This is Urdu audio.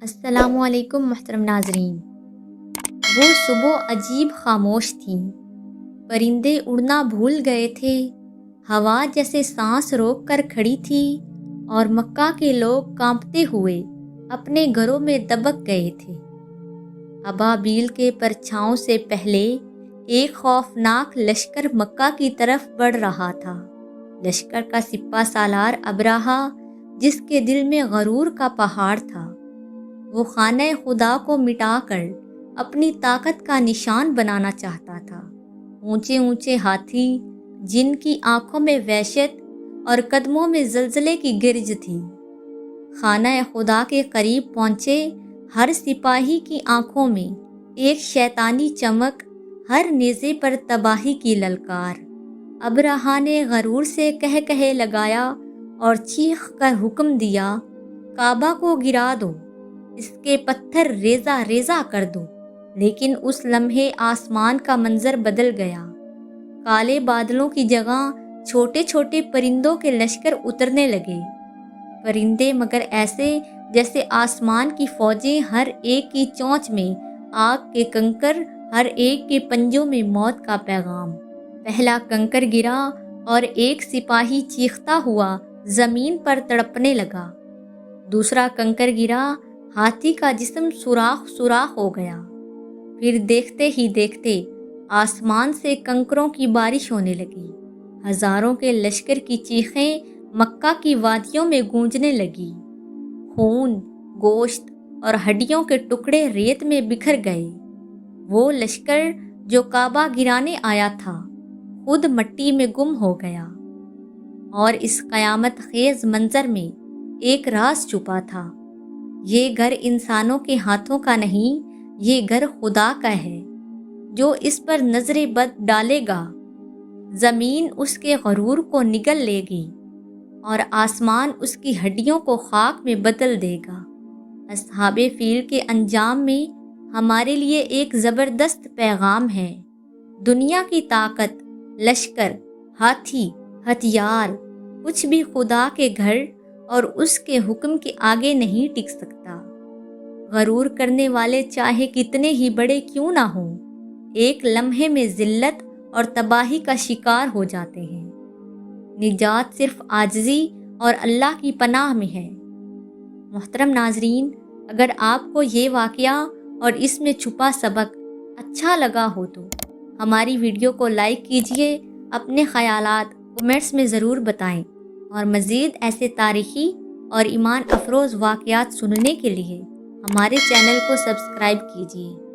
السلام علیکم محترم ناظرین۔ وہ صبح عجیب خاموش تھی، پرندے اڑنا بھول گئے تھے، ہوا جیسے سانس روک کر کھڑی تھی اور مکہ کے لوگ کانپتے ہوئے اپنے گھروں میں دبک گئے تھے۔ ابابیل کے پرچھاؤں سے پہلے ایک خوفناک لشکر مکہ کی طرف بڑھ رہا تھا۔ لشکر کا سپہ سالار ابرہہ، جس کے دل میں غرور کا پہاڑ تھا، وہ خانہ خدا کو مٹا کر اپنی طاقت کا نشان بنانا چاہتا تھا۔ اونچے اونچے ہاتھی، جن کی آنکھوں میں وحشت اور قدموں میں زلزلے کی گرج تھی، خانہ خدا کے قریب پہنچے۔ ہر سپاہی کی آنکھوں میں ایک شیطانی چمک، ہر نیزے پر تباہی کی للکار۔ ابرہہ نے غرور سے کہہ لگایا اور چیخ کر حکم دیا، کعبہ کو گرا دو، اس کے پتھر ریزہ ریزہ کر دو۔ لیکن اس لمحے آسمان کا منظر بدل گیا۔ کالے بادلوں کی جگہ چھوٹے چھوٹے پرندوں کے لشکر اترنے لگے۔ پرندے مگر ایسے جیسے آسمان کی فوجیں، ہر ایک کی چونچ میں آگ کے کنکر، ہر ایک کے پنجوں میں موت کا پیغام۔ پہلا کنکر گرا اور ایک سپاہی چیختا ہوا زمین پر تڑپنے لگا۔ دوسرا کنکر گرا، ہاتھی کا جسم سوراخ سوراخ ہو گیا۔ پھر دیکھتے ہی دیکھتے آسمان سے کنکروں کی بارش ہونے لگی۔ ہزاروں کے لشکر کی چیخیں مکہ کی وادیوں میں گونجنے لگی۔ خون، گوشت اور ہڈیوں کے ٹکڑے ریت میں بکھر گئے۔ وہ لشکر جو کعبہ گرانے آیا تھا، خود مٹی میں گم ہو گیا۔ اور اس قیامت خیز منظر میں ایک راز چھپا تھا۔ یہ گھر انسانوں کے ہاتھوں کا نہیں، یہ گھر خدا کا ہے، جو اس پر نظر بد ڈالے گا، زمین اس کے غرور کو نگل لے گی اور آسمان اس کی ہڈیوں کو خاک میں بدل دے گا۔ اصحاب فیل کے انجام میں ہمارے لیے ایک زبردست پیغام ہے۔ دنیا کی طاقت، لشکر، ہاتھی، ہتھیار، کچھ بھی خدا کے گھر اور اس کے حکم کے آگے نہیں ٹک سکتا۔ غرور کرنے والے چاہے کتنے ہی بڑے کیوں نہ ہوں، ایک لمحے میں ذلت اور تباہی کا شکار ہو جاتے ہیں۔ نجات صرف عاجزی اور اللہ کی پناہ میں ہے۔ محترم ناظرین، اگر آپ کو یہ واقعہ اور اس میں چھپا سبق اچھا لگا ہو تو ہماری ویڈیو کو لائک کیجیے، اپنے خیالات کمنٹس میں ضرور بتائیں، اور مزید ایسے تاریخی اور ایمان افروز واقعات سننے کے لیے ہمارے چینل کو سبسکرائب کیجیے۔